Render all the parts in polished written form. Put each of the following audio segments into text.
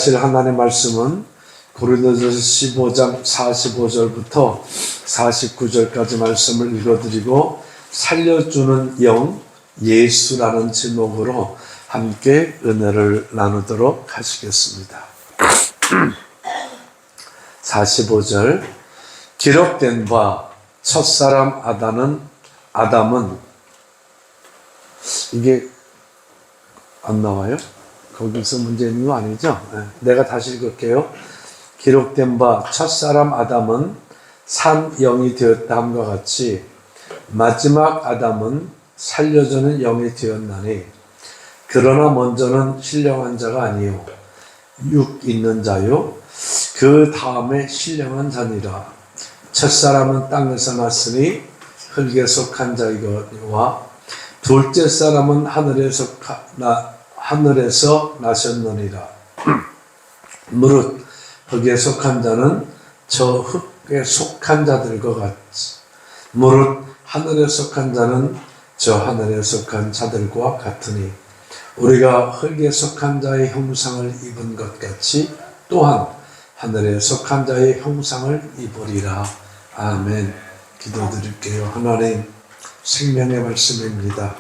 사실 하나님의 말씀은 고린도전서 15장 45절부터 49절까지 말씀을 읽어드리고 살려주는 영 예수라는 제목으로 함께 은혜를 나누도록 하시겠습니다. 45절 기록된 바 첫사람 아담은 이게 안 나와요? 거기서 문제 있는 거 아니죠? 내가 다시 읽을게요. 기록된 바 첫사람 아담은 산 영이 되었다 함과 같이 마지막 아담은 살려주는 영이 되었나니 그러나 먼저는 신령한 자가 아니요 육 있는 자요 그 다음에 신령한 자니라. 첫사람은 땅에서 났으니 흙에 속한 자이거니와 둘째 사람은 하늘에서 나셨느니라. 무릇 흙에 속한 자는 저 흙에 속한 자들과 같이 무릇 하늘에 속한 자는 저 하늘에 속한 자들과 같으니 우리가 흙에 속한 자의 형상을 입은 것 같이 또한 하늘에 속한 자의 형상을 입으리라. 아멘. 기도드릴게요. 하나님 생명의 말씀입니다.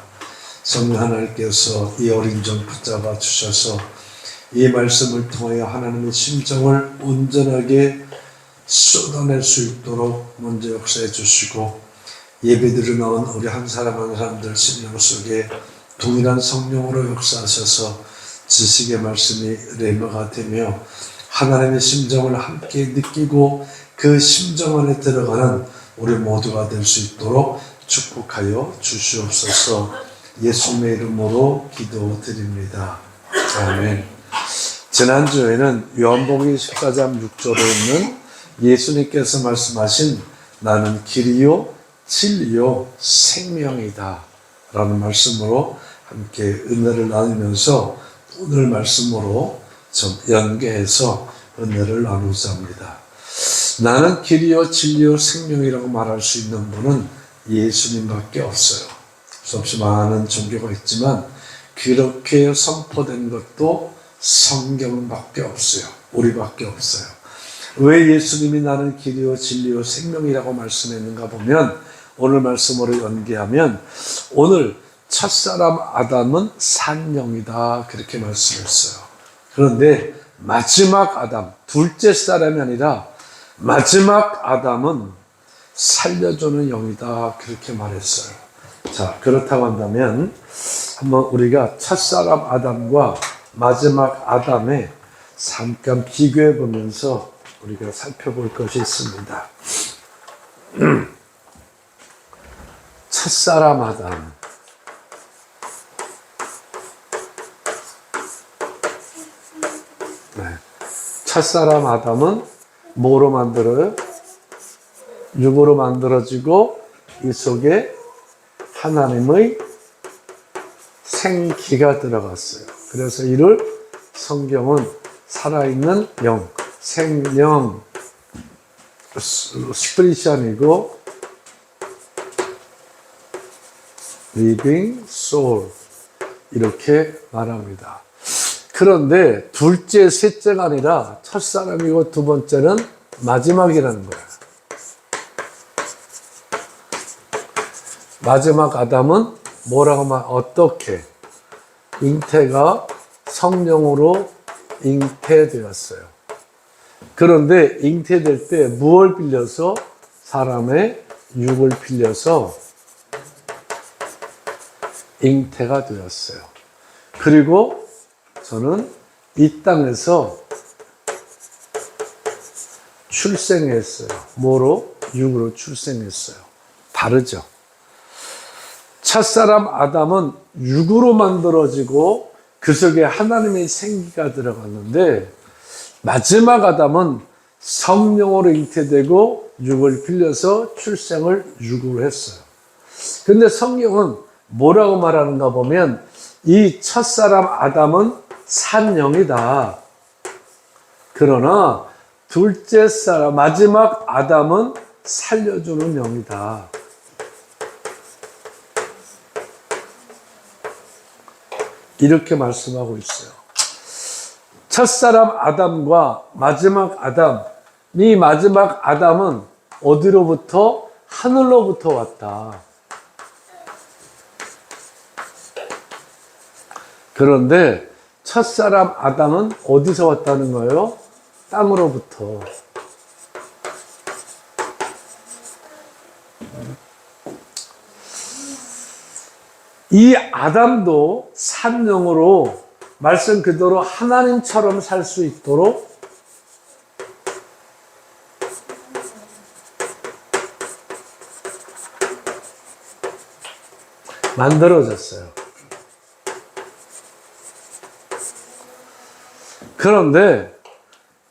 성령 하나님께서 이 어린 종 붙잡아 주셔서 이 말씀을 통하여 하나님의 심정을 온전하게 쏟아낼 수 있도록 먼저 역사해 주시고 예배드려 나온 우리 한 사람 한 사람들 심령 속에 동일한 성령으로 역사하셔서 지식의 말씀이 레마가 되며 하나님의 심정을 함께 느끼고 그 심정 안에 들어가는 우리 모두가 될 수 있도록 축복하여 주시옵소서. 예수님의 이름으로 기도드립니다. 아멘. 지난주에는 요한복음 14장 6절에 있는 예수님께서 말씀하신 나는 길이요 진리요 생명이다 라는 말씀으로 함께 은혜를 나누면서 오늘 말씀으로 좀 연계해서 은혜를 나누자 합니다. 나는 길이요 진리요 생명이라고 말할 수 있는 분은 예수님밖에 없어요. 수없이 많은 종교가 있지만 그렇게 선포된 것도 성경밖에 없어요. 우리밖에 없어요. 왜 예수님이 나는 길이요 진리요 생명이라고 말씀했는가 보면 오늘 말씀으로 연계하면 오늘 첫사람 아담은 산영이다 그렇게 말씀했어요. 그런데 마지막 아담, 둘째 사람이 아니라 마지막 아담은 살려주는 영이다 그렇게 말했어요. 자, 그렇다고 한다면 한번 우리가 첫사람 아담과 마지막 아담의 잠깐 비교해 보면서 우리가 살펴볼 것이 있습니다. 첫사람 아담. 네. 첫사람 아담은 뭐로 만들어요? 육으로 만들어지고 이 속에 하나님의 생기가 들어갔어요. 그래서 이를 성경은 살아있는 영, 생명, 스피리션이고 living soul 이렇게 말합니다. 그런데 둘째, 셋째가 아니라 첫사람이고 두 번째는 마지막이라는 거예요. 마지막 아담은 뭐라고 어떻게 잉태가 성령으로 잉태되었어요. 그런데 잉태될 때 무엇을 빌려서 사람의 육을 빌려서 잉태가 되었어요. 그리고 저는 이 땅에서 출생했어요. 뭐로? 육으로 출생했어요. 다르죠. 첫사람 아담은 육으로 만들어지고 그 속에 하나님의 생기가 들어갔는데 마지막 아담은 성령으로 잉태되고 육을 빌려서 출생을 육으로 했어요. 근데 성경은 뭐라고 말하는가 보면 이 첫사람 아담은 산영이다. 그러나 둘째 사람 마지막 아담은 살려주는 영이다. 이렇게 말씀하고 있어요. 첫사람 아담과 마지막 아담, 이 마지막 아담은 어디로부터? 하늘로부터 왔다. 그런데 첫사람 아담은 어디서 왔다는 거예요? 땅으로부터. 이 아담도 산영으로 말씀 그대로 하나님처럼 살 수 있도록 만들어졌어요. 그런데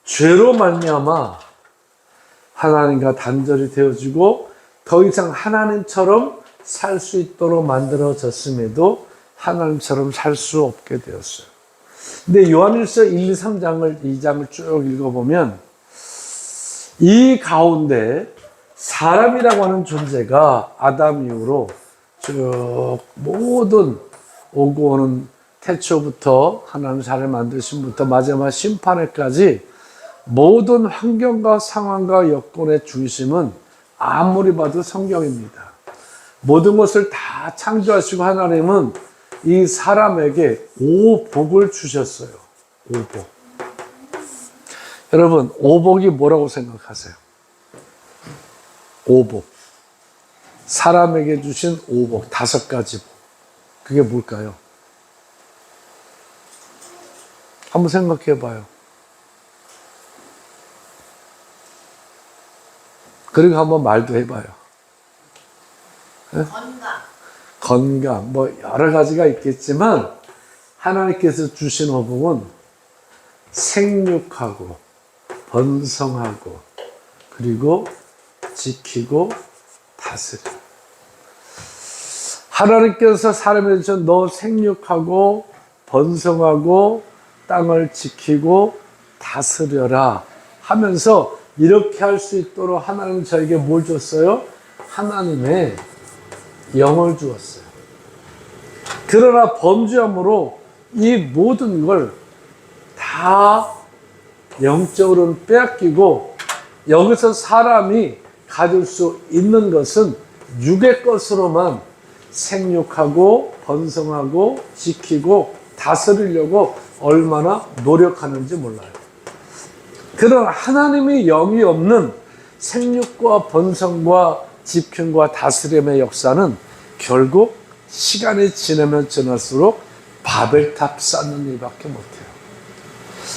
죄로 말미암아 하나님과 단절이 되어지고 더 이상 하나님처럼 살 수 있도록 만들어졌음에도 하나님처럼 살 수 없게 되었어요. 근데 요한일서 1, 2, 3장을 2장을 쭉 읽어보면 이 가운데 사람이라고 하는 존재가 아담 이후로 쭉 모든 오고 오는 태초부터 하나님 사람을 만드심부터 마지막 심판에까지 모든 환경과 상황과 여건의 중심은 아무리 봐도 성경입니다. 모든 것을 다 창조하시고 하나님은 이 사람에게 오복을 주셨어요. 오복. 여러분, 오복이 뭐라고 생각하세요? 오복. 사람에게 주신 오복, 5가지 복. 그게 뭘까요? 한번 생각해 봐요. 그리고 한번 말도 해봐요. 네? 건강, 뭐 여러 가지가 있겠지만 하나님께서 주신 오복은 생육하고 번성하고 그리고 지키고 다스려. 하나님께서 사람에게 주신 너 생육하고 번성하고 땅을 지키고 다스려라 하면서 이렇게 할 수 있도록 하나님은 저에게 뭘 줬어요? 하나님의 영을 주었어요. 그러나 범죄함으로 이 모든 걸 다 영적으로는 빼앗기고 여기서 사람이 가질 수 있는 것은 육의 것으로만 생육하고 번성하고 지키고 다스리려고 얼마나 노력하는지 몰라요. 그런 하나님의 영이 없는 생육과 번성과 지킴과 다스림의 역사는 결국 시간이 지나면 지날수록 바벨탑 쌓는 일밖에 못해요.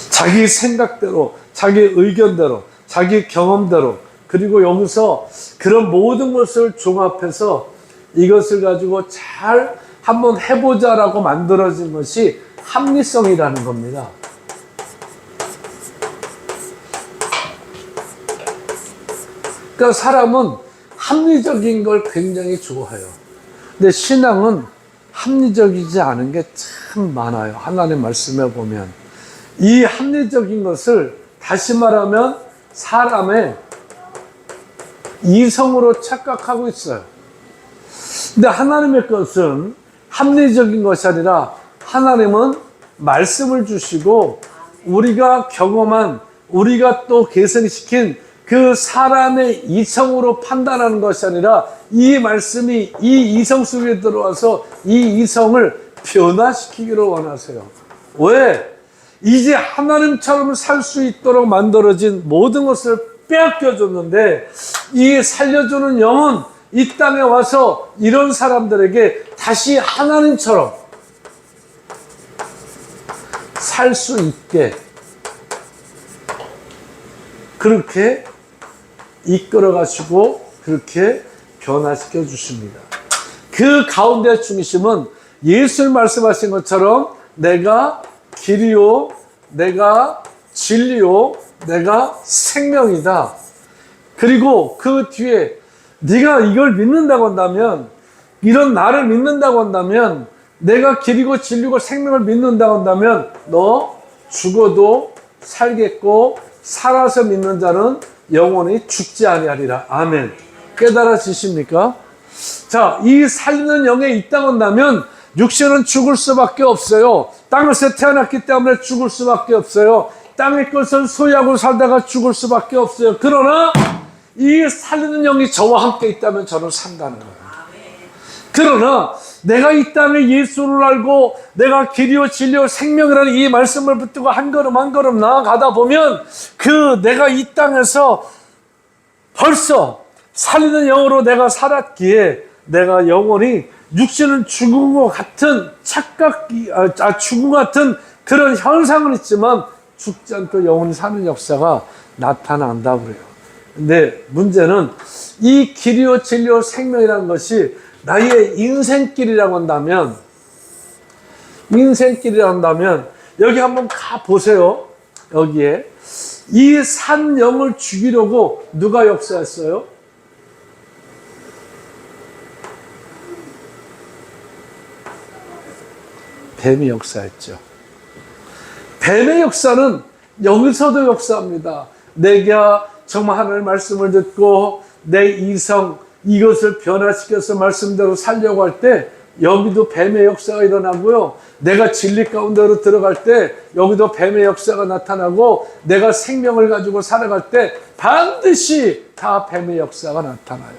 자기 생각대로, 자기 의견대로, 자기 경험대로, 그리고 여기서 그런 모든 것을 종합해서 이것을 가지고 잘 한번 해보자라고 만들어진 것이 합리성이라는 겁니다. 그러니까 사람은 합리적인 걸 굉장히 좋아해요. 근데 신앙은 합리적이지 않은 게 참 많아요. 하나님 말씀에 보면. 이 합리적인 것을 다시 말하면 사람의 이성으로 착각하고 있어요. 근데 하나님의 것은 합리적인 것이 아니라 하나님은 말씀을 주시고 우리가 경험한, 우리가 또 계승시킨 그 사람의 이성으로 판단하는 것이 아니라 이 말씀이 이 이성 속에 들어와서 이 이성을 변화시키기를 원하세요. 왜? 이제 하나님처럼 살 수 있도록 만들어진 모든 것을 빼앗겨 줬는데 이 살려주는 영은 이 땅에 와서 이런 사람들에게 다시 하나님처럼 살 수 있게 그렇게 이끌어 가시고 그렇게 변화시켜 주십니다. 그 가운데 중심은 예수님 말씀하신 것처럼 내가 길이요, 내가 진리요, 내가 생명이다. 그리고 그 뒤에 네가 이걸 믿는다고 한다면, 이런 나를 믿는다고 한다면, 내가 길이고 진리고 생명을 믿는다고 한다면 너 죽어도 살겠고 살아서 믿는 자는 영원히 죽지 아니하리라. 아멘. 깨달아지십니까? 자, 이 살리는 영에 있다고 한다면 육신은 죽을 수밖에 없어요. 땅에서 태어났기 때문에 죽을 수밖에 없어요. 땅의 것을 소유하고 살다가 죽을 수밖에 없어요. 그러나 이 살리는 영이 저와 함께 있다면 저는 산다는 거예요. 그러나 내가 이 땅에 예수를 알고 내가 길이요 진리요 생명이라는 이 말씀을 붙들고 한 걸음 한 걸음 나아가다 보면 그 내가 이 땅에서 벌써 살리는 영으로 내가 살았기에 내가 영원히 육신은 죽은 것 같은 죽은 것 같은 그런 현상은 있지만 죽지 않고 영원히 사는 역사가 나타난다고 그래요. 근데 문제는 이 길이요 진리요 생명이라는 것이 나의 인생길이라고 한다면 여기 한번 가 보세요. 여기에 이 산 영을 죽이려고 누가 역사했어요? 뱀이 역사했죠. 뱀의 역사는 여기서도 역사합니다. 내가 정말 하나님의 말씀을 듣고 내 이성 이것을 변화시켜서 말씀대로 살려고 할 때 여기도 뱀의 역사가 일어나고요. 내가 진리 가운데로 들어갈 때 여기도 뱀의 역사가 나타나고 내가 생명을 가지고 살아갈 때 반드시 다 뱀의 역사가 나타나요.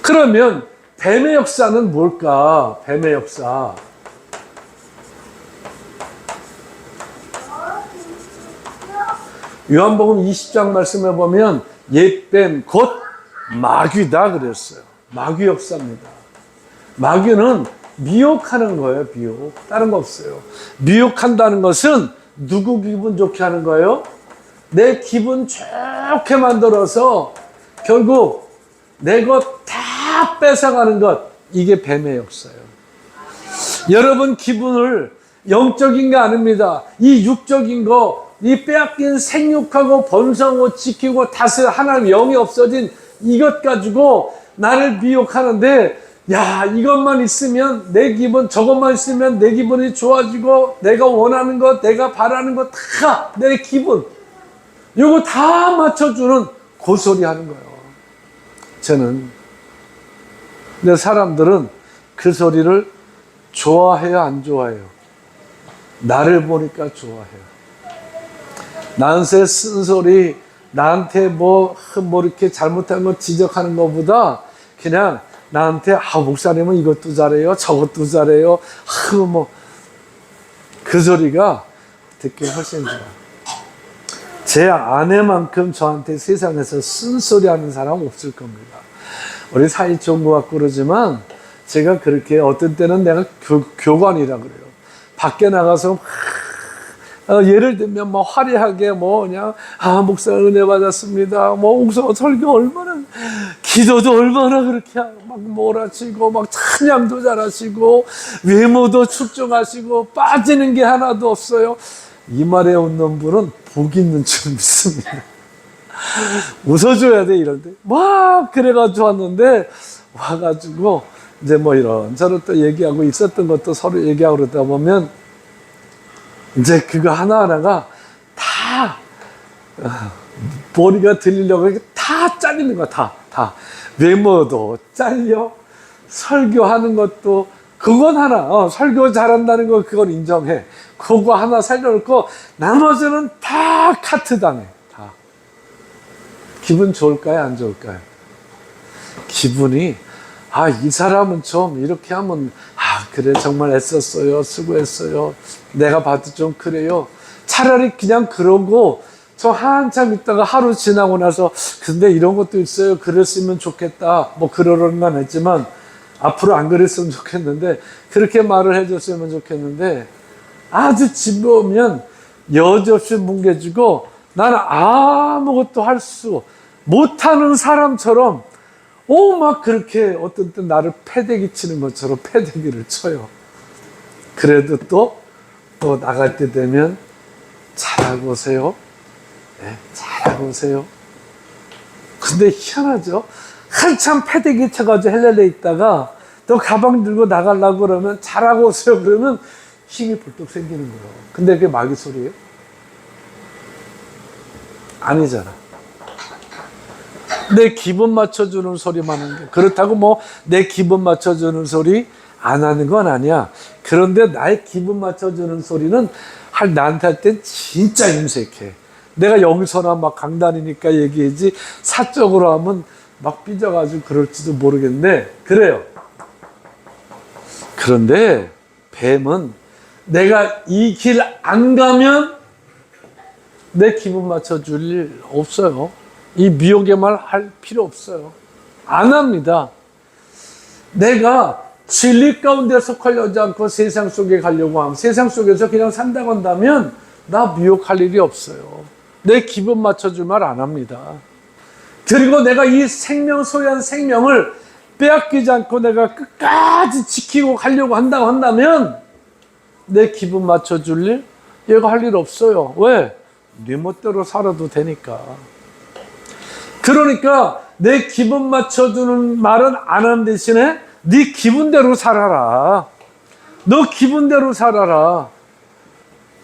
그러면 뱀의 역사는 뭘까? 뱀의 역사. 요한복음 20장 말씀에 보면 옛뱀 곧 마귀다 그랬어요. 마귀 역사입니다. 마귀는 미혹하는 거예요. 미혹. 다른 거 없어요. 미혹한다는 것은 누구 기분 좋게 하는 거예요? 내 기분 좋게 만들어서 결국 내 것 다 뺏어가는 것. 이게 뱀의 역사예요. 여러분 기분을 영적인 게 아닙니다. 이 육적인 거, 이 빼앗긴 생육하고 번성하고 지키고 다스려 하나님 영이 없어진 이것 가지고 나를 미혹하는데 야 이것만 있으면 내 기분 저것만 있으면 내 기분이 좋아지고 내가 원하는 것 내가 바라는 것 다 내 기분 요거 다 맞춰주는 고소리 하는 거예요. 저는 근데 사람들은 그 소리를 좋아해요 안 좋아해요? 나를 보니까 좋아해요. 나한테 쓴소리 나한테 뭐 이렇게 잘못한 거 지적하는 것보다 그냥 나한테 목사님은 이것도 잘해요 저것도 잘해요 그 소리가 듣기 훨씬 좋아요. 제 아내만큼 저한테 세상에서 쓴소리 하는 사람 없을 겁니다. 우리 사이 좋은 것 같고 그러지만 제가 그렇게 어떤 때는 내가 교관이라 그래요. 밖에 나가서 예를 들면 뭐 화려하게 그냥 목사 은혜 받았습니다. 설교 얼마나 기도도 얼마나 그렇게 막 몰아치고 막 찬양도 잘하시고 외모도 출중하시고 빠지는 게 하나도 없어요. 이 말에 웃는 분은 복 있는 줄 믿습니다. 웃어줘야 돼 이런데 막 그래가지고 왔는데 와가지고 이제 이런저런 또 얘기하고 있었던 것도 서로 얘기하고 그러다 보면 이제 그거 하나하나가 다 머리가 들리려고 다 잘리는 거야. 다 외모도 잘려 설교하는 것도 그건 하나 설교 잘한다는 거 그건 인정해. 그거 하나 살려놓고 나머지는 다 카트 당해. 다 기분 좋을까요 안 좋을까요? 기분이 이 사람은 좀 이렇게 하면 그래 정말 애썼어요 수고했어요 내가 봐도 좀 그래요. 차라리 그냥 그러고 저 한참 있다가 하루 지나고 나서 근데 이런 것도 있어요 그랬으면 좋겠다 그러는 건 했지만 앞으로 안 그랬으면 좋겠는데 그렇게 말을 해줬으면 좋겠는데 아주 집에 오면 여지없이 뭉개지고 나는 아무것도 할 수 못하는 사람처럼 막 그렇게 어떤 때 나를 패대기 치는 것처럼 패대기를 쳐요. 그래도 또 나갈 때 되면 잘하고 오세요. 네, 잘하고 오세요. 근데 희한하죠. 한참 패대기 쳐가지고 헬렐레 있다가 또 가방 들고 나가려고 그러면 잘하고 오세요. 그러면 힘이 불뚝 생기는 거예요. 근데 그게 마귀 소리예요? 아니잖아. 내 기분 맞춰주는 소리만 하는 게 그렇다고 내 기분 맞춰주는 소리 안 하는 건 아니야. 그런데 나의 기분 맞춰주는 소리는 나한테 할 땐 진짜 임색해. 내가 여기서나 막 강단이니까 얘기하지 사적으로 하면 막 삐져가지고 그럴지도 모르겠는데 그래요. 그런데 뱀은 내가 이 길 안 가면 내 기분 맞춰줄 일 없어요. 이 미혹의 말 할 필요 없어요. 안 합니다. 내가 진리 가운데서 걸려지 않고 세상 속에 가려고 하면 세상 속에서 그냥 산다고 한다면 나 미혹할 일이 없어요. 내 기분 맞춰줄 말 안 합니다. 그리고 내가 이 소유한 생명을 빼앗기지 않고 내가 끝까지 지키고 가려고 한다고 한다면 내 기분 맞춰줄 일 얘가 할 일 없어요. 왜? 네 멋대로 살아도 되니까. 그러니까 내 기분 맞춰주는 말은 안 하는 대신에 네 기분대로 살아라. 너 기분대로 살아라.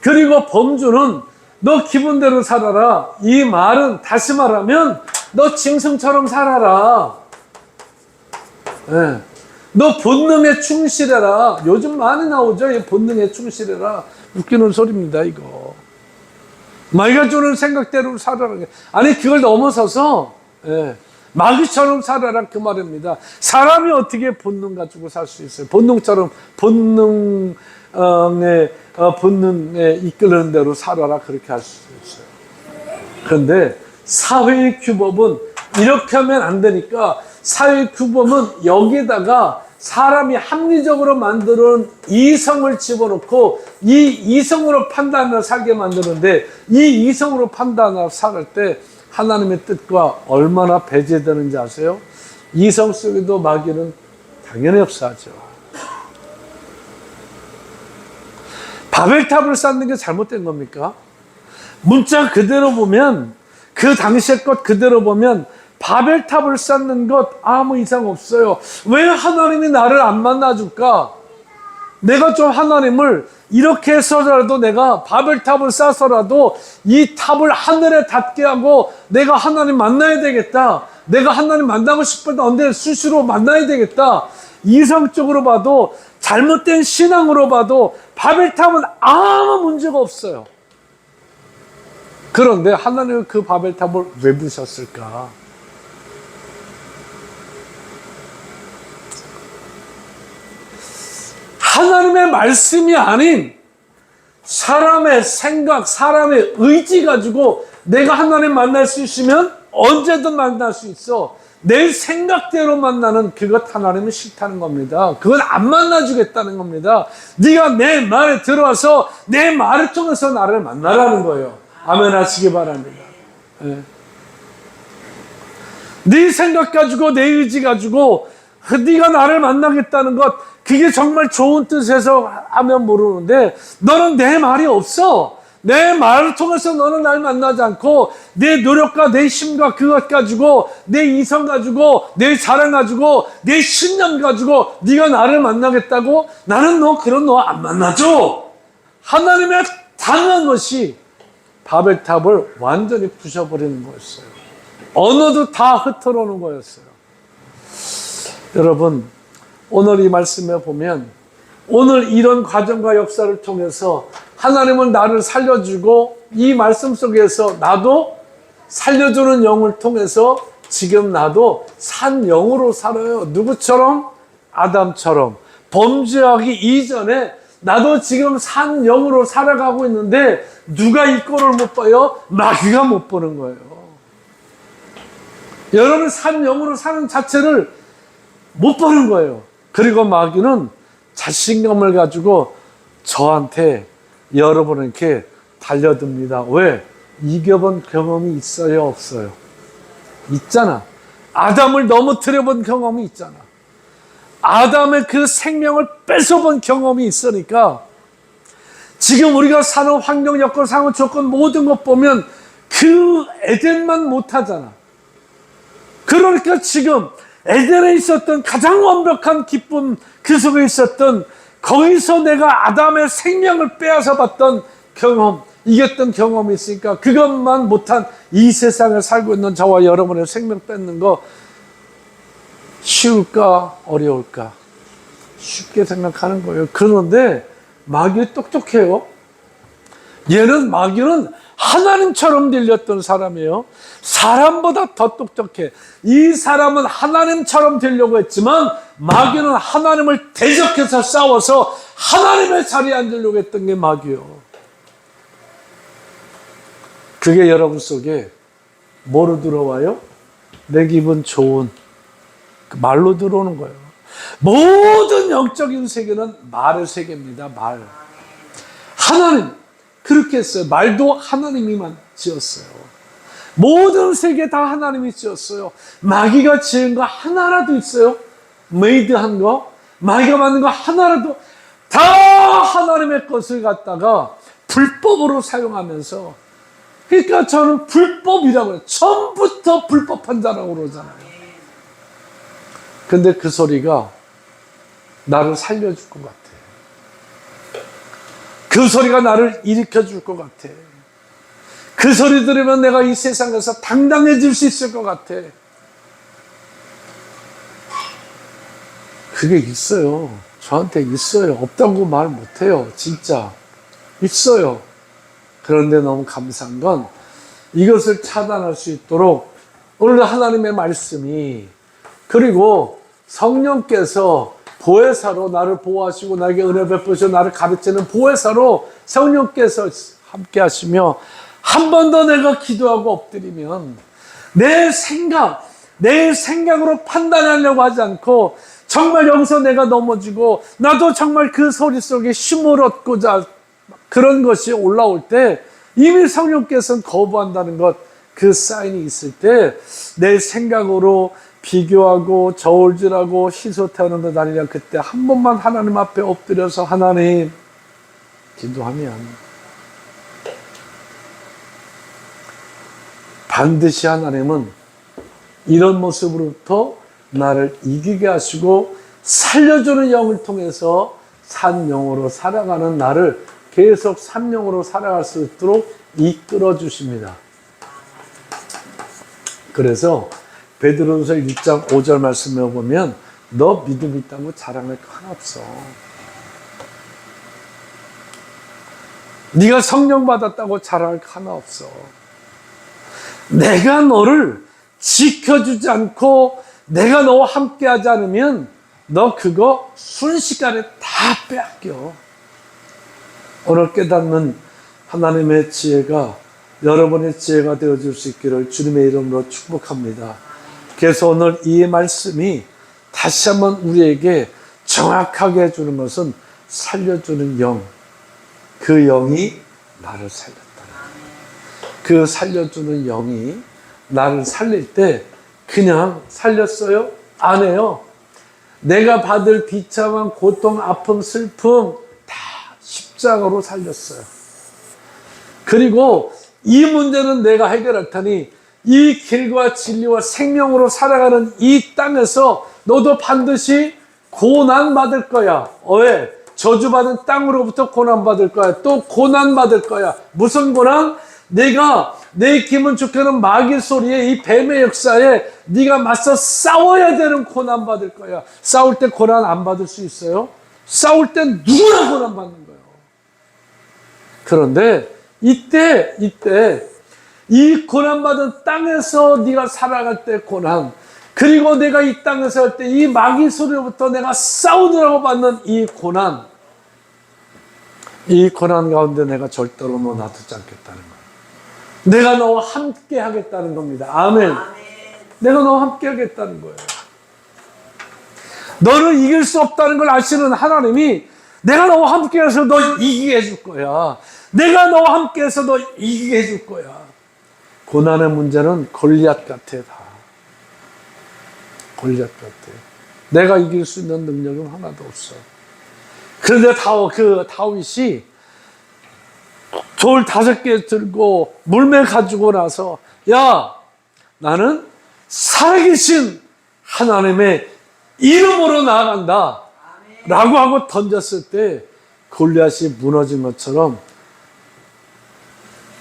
그리고 범주는 너 기분대로 살아라. 이 말은 다시 말하면 너 짐승처럼 살아라. 네. 너 본능에 충실해라. 요즘 많이 나오죠. 이 본능에 충실해라. 웃기는 소리입니다, 이거. 마귀가 주는 생각대로 살아라. 아니, 그걸 넘어서서, 예, 마귀처럼 살아라. 그 말입니다. 사람이 어떻게 본능 가지고 살 수 있어요? 본능처럼, 본능에 이끄는 대로 살아라. 그렇게 할 수 있어요. 그런데 사회의 규범은 이렇게 하면 안 되니까 사회의 규범은 여기에다가 사람이 합리적으로 만드는 이성을 집어넣고 이 이성으로 판단을 살게 만드는데 이 이성으로 판단을 살 때 하나님의 뜻과 얼마나 배제되는지 아세요? 이성 속에도 마귀는 당연히 역사하죠. 바벨탑을 쌓는 게 잘못된 겁니까? 문자 그대로 보면 그 당시의 것 그대로 보면 바벨탑을 쌓는 것 아무 이상 없어요. 왜 하나님이 나를 안 만나줄까? 내가 좀 하나님을 이렇게 해서라도 내가 바벨탑을 쌓아서라도 이 탑을 하늘에 닿게 하고 내가 하나님 만나야 되겠다. 내가 하나님 만나고 싶은데 수시로 만나야 되겠다. 이성적으로 봐도 잘못된 신앙으로 봐도 바벨탑은 아무 문제가 없어요. 그런데 하나님은 그 바벨탑을 왜 부셨을까? 하나님의 말씀이 아닌 사람의 생각, 사람의 의지 가지고 내가 하나님 만날 수 있으면 언제든 만날 수 있어. 내 생각대로 만나는 그것 하나님은 싫다는 겁니다. 그건 안 만나주겠다는 겁니다. 네가 내 말에 들어와서 내 말을 통해서 나를 만나라는 거예요. 아멘 하시기 바랍니다. 네. 네 생각 가지고 내 의지 가지고 네가 나를 만나겠다는 것 그게 정말 좋은 뜻에서 하면 모르는데 너는 내 말이 없어. 내 말을 통해서 너는 날 만나지 않고 내 노력과 내 힘과 그것 가지고 내 이성 가지고 내 자랑 가지고 내 신념 가지고 네가 나를 만나겠다고 나는 그런 너 안 만나줘. 하나님의 단한 것이 바벨탑을 완전히 부셔버리는 거였어요. 언어도 다 흩어놓는 거였어요. 여러분 오늘 이 말씀에 보면 오늘 이런 과정과 역사를 통해서 하나님은 나를 살려주고 이 말씀 속에서 나도 살려주는 영을 통해서 지금 나도 산 영으로 살아요. 누구처럼? 아담처럼. 범죄하기 이전에 나도 지금 산 영으로 살아가고 있는데 누가 이 꼴을 못 봐요? 마귀가 못 보는 거예요. 여러분 산 영으로 사는 자체를 못 보는 거예요. 그리고 마귀는 자신감을 가지고 저한테 여러분에게 달려듭니다. 왜? 이겨본 경험이 있어요? 없어요? 있잖아. 아담을 넘어뜨려본 경험이 있잖아. 아담의 그 생명을 뺏어본 경험이 있으니까 지금 우리가 사는 환경, 여건, 상황, 조건 모든 것 보면 그 에덴만 못하잖아. 그러니까 지금 에덴에 있었던 가장 완벽한 기쁨 그 속에 있었던 거기서 내가 아담의 생명을 빼앗아 봤던 경험, 이겼던 경험이 있으니까 그것만 못한 이 세상에 살고 있는 저와 여러분의 생명 뺏는 거 쉬울까 어려울까? 쉽게 생각하는 거예요. 그런데 마귀 똑똑해요. 마귀는 하나님처럼 들렸던 사람이에요. 사람보다 더 똑똑해. 이 사람은 하나님처럼 되려고 했지만 마귀는 하나님을 대적해서 싸워서 하나님의 자리에 앉으려고 했던 게 마귀요. 그게 여러분 속에 뭐로 들어와요? 내 기분 좋은 그 말로 들어오는 거예요. 모든 영적인 세계는 말의 세계입니다. 말. 하나님 그렇게 했어요. 말도 하나님이만 지었어요. 모든 세계 다 하나님이 지었어요. 마귀가 지은 거 하나라도 있어요? 메이드한 거? 마귀가 만든 거 하나라도 다 하나님의 것을 갖다가 불법으로 사용하면서, 그러니까 저는 불법이라고 해요. 처음부터 불법한 자라고 그러잖아요. 근데 그 소리가 나를 살려줄 것 같아. 그 소리가 나를 일으켜줄 것 같아. 그 소리 들으면 내가 이 세상에서 당당해질 수 있을 것 같아. 그게 있어요. 저한테 있어요. 없다고 말 못해요. 진짜 있어요. 그런데 너무 감사한 건 이것을 차단할 수 있도록 오늘 하나님의 말씀이, 그리고 성령께서 보혜사로 나를 보호하시고 나에게 은혜 베푸시고 나를 가르치는 보혜사로 성령께서 함께 하시며, 한 번 더 내가 기도하고 엎드리면 내 생각으로 판단하려고 하지 않고 정말 여기서 내가 넘어지고 나도 정말 그 소리 속에 힘을 얻고자 그런 것이 올라올 때 이미 성령께서는 거부한다는 것, 그 사인이 있을 때 내 생각으로 비교하고 저울질하고 희소태하는 것 아니라 그때 한 번만 하나님 앞에 엎드려서 하나님 기도하면 반드시 하나님은 이런 모습으로부터 나를 이기게 하시고 살려주는 영을 통해서 산 영으로 살아가는 나를 계속 산 영으로 살아갈 수 있도록 이끌어 주십니다. 그래서 베드로전서 1장 5절 말씀에 보면 너 믿음이 있다고 자랑할 거 하나 없어. 네가 성령 받았다고 자랑할 거 하나 없어. 내가 너를 지켜주지 않고 내가 너와 함께하지 않으면 너 그거 순식간에 다 빼앗겨. 오늘 깨닫는 하나님의 지혜가 여러분의 지혜가 되어줄 수 있기를 주님의 이름으로 축복합니다. 그래서 오늘 이 말씀이 다시 한번 우리에게 정확하게 해주는 것은 살려주는 영, 그 영이 나를 살렸다. 그 살려주는 영이 나를 살릴 때 그냥 살렸어요? 안 해요. 내가 받을 비참한 고통, 아픔, 슬픔 다 십자가로 살렸어요. 그리고 이 문제는 내가 해결할 테니 이 길과 진리와 생명으로 살아가는 이 땅에서 너도 반드시 고난받을 거야. 왜? 저주받은 땅으로부터 고난받을 거야. 또 고난받을 거야. 무슨 고난? 내가 내 기분 좋게는 마귀 소리에 이 뱀의 역사에 네가 맞서 싸워야 되는 고난 받을 거야. 싸울 때 고난 안 받을 수 있어요? 싸울 때 누구나 고난 받는 거예요. 그런데 이때 이 고난 받은 땅에서 네가 살아갈 때 고난, 그리고 내가 이 땅에서 할 때 이 마귀 소리로부터 내가 싸우느라고 받는 이 고난 가운데 내가 절대로 너 놔두지 않겠다는 거예요. 내가 너와 함께 하겠다는 겁니다. 아멘. 내가 너와 함께 하겠다는 거예요. 너를 이길 수 없다는 걸 아시는 하나님이 내가 너와 함께 해서 너 이기게 해줄 거야. 내가 너와 함께 해서 너 이기게 해줄 거야. 고난의 문제는 골리앗 같아. 다 골리앗 같아. 내가 이길 수 있는 능력은 하나도 없어. 그런데 다윗이 돌 5개 들고 물매 가지고 나서 야, 나는 살아계신 하나님의 이름으로 나아간다 라고 하고 던졌을 때 골리앗이 무너진 것처럼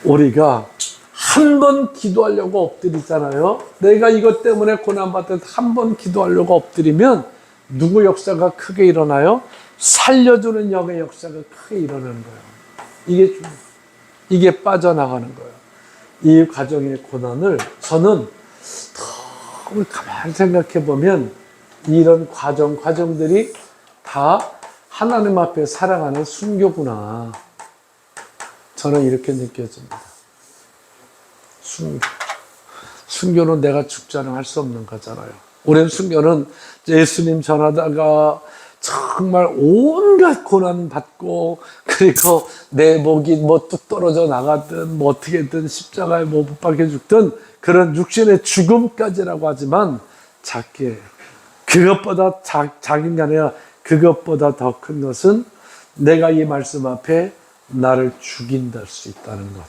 우리가 한 번 기도하려고 엎드리잖아요. 내가 이것 때문에 고난받을 때 한 번 기도하려고 엎드리면 누구 역사가 크게 일어나요? 살려주는 영의 역사가 크게 일어나는 거예요. 이게 빠져나가는 거예요. 이 과정의 고난을 저는 너무 가만히 생각해 보면 이런 과정들이 다 하나님 앞에 살아가는 순교구나. 저는 이렇게 느껴집니다. 순교는 내가 죽자는 할 수 없는 거잖아요. 오랜 순교는 예수님 전하다가 정말 온갖 고난 받고, 그리고 내 목이 뭐 뚝 떨어져 나가든 뭐 어떻게든 십자가에 못 박혀 죽든 그런 육신의 죽음까지라고 하지만 작게, 그것보다 작은 게 아니라 그것보다 더 큰 것은 내가 이 말씀 앞에 나를 죽인다 할 수 있다는 것.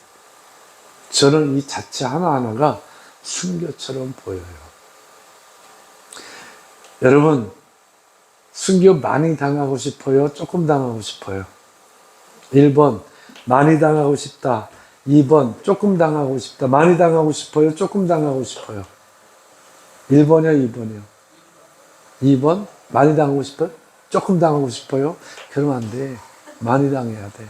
저는 이 자체 하나하나가 순교처럼 보여요. 여러분, 순교 많이 당하고 싶어요? 조금 당하고 싶어요? 1번, 많이 당하고 싶다. 2번, 조금 당하고 싶다. 많이 당하고 싶어요? 조금 당하고 싶어요? 1번이요, 2번이요? 2번, 많이 당하고 싶어요? 조금 당하고 싶어요? 그러면 안 돼. 많이 당해야 돼.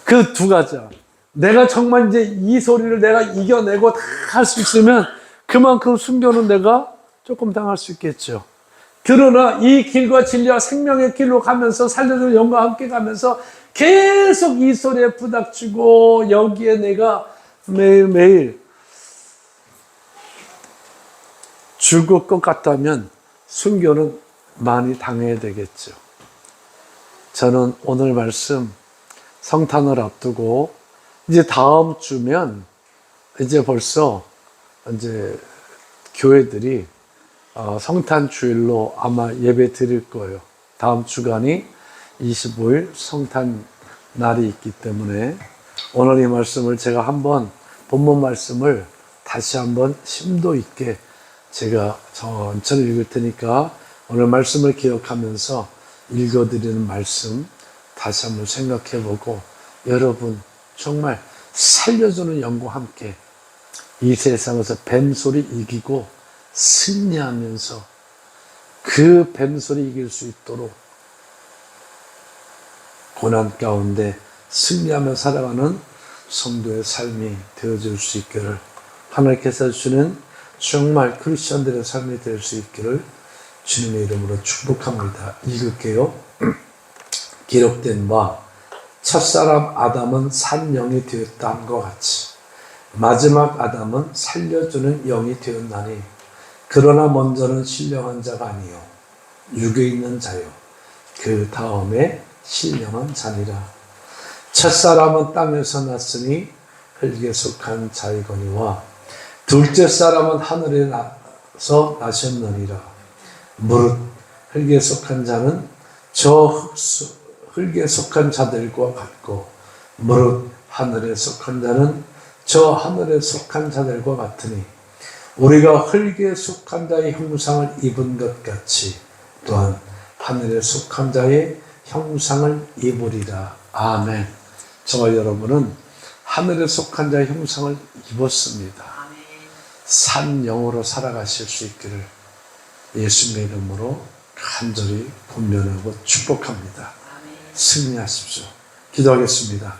그 두 가지야. 내가 정말 이제 이 소리를 내가 이겨내고 다 할 수 있으면 그만큼 순교는 내가 조금 당할 수 있겠죠. 그러나 이 길과 진리와 생명의 길로 가면서 살려주는 영과 함께 가면서 계속 이 소리에 부닥치고 여기에 내가 매일매일 죽을 것 같다면 순교는 많이 당해야 되겠죠. 저는 오늘 말씀 성탄을 앞두고 이제 다음 주면 이제 벌써 이제 교회들이 성탄 주일로 아마 예배 드릴 거예요. 다음 주간이 25일 성탄 날이 있기 때문에 오늘 이 말씀을 제가 한번 본문 말씀을 다시 한번 심도 있게 제가 천천히 읽을 테니까 오늘 말씀을 기억하면서 읽어드리는 말씀 다시 한번 생각해보고 여러분 정말 살려주는 영과 함께 이 세상에서 뱀소리 이기고 승리하면서 그 뱀소리 이길 수 있도록 고난 가운데 승리하며 살아가는 성도의 삶이 되어질 수 있기를 하나님께서 주는 정말 크리스천들의 삶이 될 수 있기를 주님의 이름으로 축복합니다. 읽을게요. 기록된 바 첫사람 아담은 산 영이 되었다 함과 같이 마지막 아담은 살려주는 영이 되었나니 그러나 먼저는 신령한 자가 아니요 육에 있는 자요 그 다음에 신령한 자니라. 첫사람은 땅에서 났으니 흙에 속한 자이거니와 둘째 사람은 하늘에서 나셨느니라. 무릇 흙에 속한 자는 저 흙에 속한 자들과 같고 무릇 하늘에 속한 자는 저 하늘에 속한 자들과 같으니 우리가 흙에 속한 자의 형상을 입은 것 같이 또한 하늘에 속한 자의 형상을 입으리라. 아멘. 저와 여러분은 하늘에 속한 자의 형상을 입었습니다. 산 영으로 살아가실 수 있기를 예수님의 이름으로 간절히 권면하고 축복합니다. 승리하십시오. 기도하겠습니다.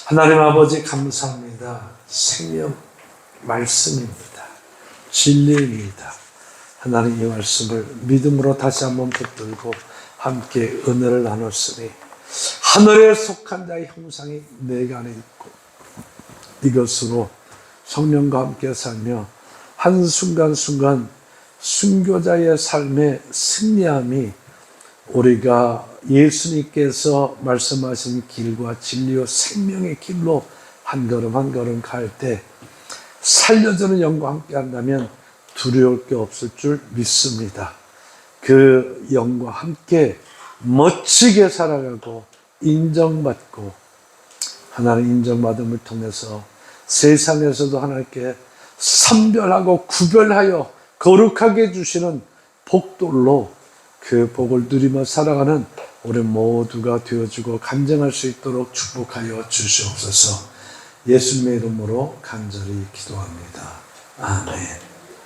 하나님 아버지 감사합니다. 생명 말씀입니다. 진리입니다. 하나님 이 말씀을 믿음으로 다시 한번 붙들고 함께 은혜를 나눴으니 하늘에 속한 자의 형상이 내가 안에 있고 이것으로 성령과 함께 살며 한순간순간 순교자의 삶의 승리함이 우리가 예수님께서 말씀하신 길과 진리와 생명의 길로 한 걸음 한 걸음 갈 때 살려주는 영과 함께 한다면 두려울 게 없을 줄 믿습니다. 그 영과 함께 멋지게 살아가고 인정받고 하나님 인정받음을 통해서 세상에서도 하나님께 선별하고 구별하여 거룩하게 해주시는 복돌로 그 복을 누리며 살아가는 우리 모두가 되어주고 간증할 수 있도록 축복하여 주시옵소서. 예수님의 이름으로 간절히 기도합니다. 아멘.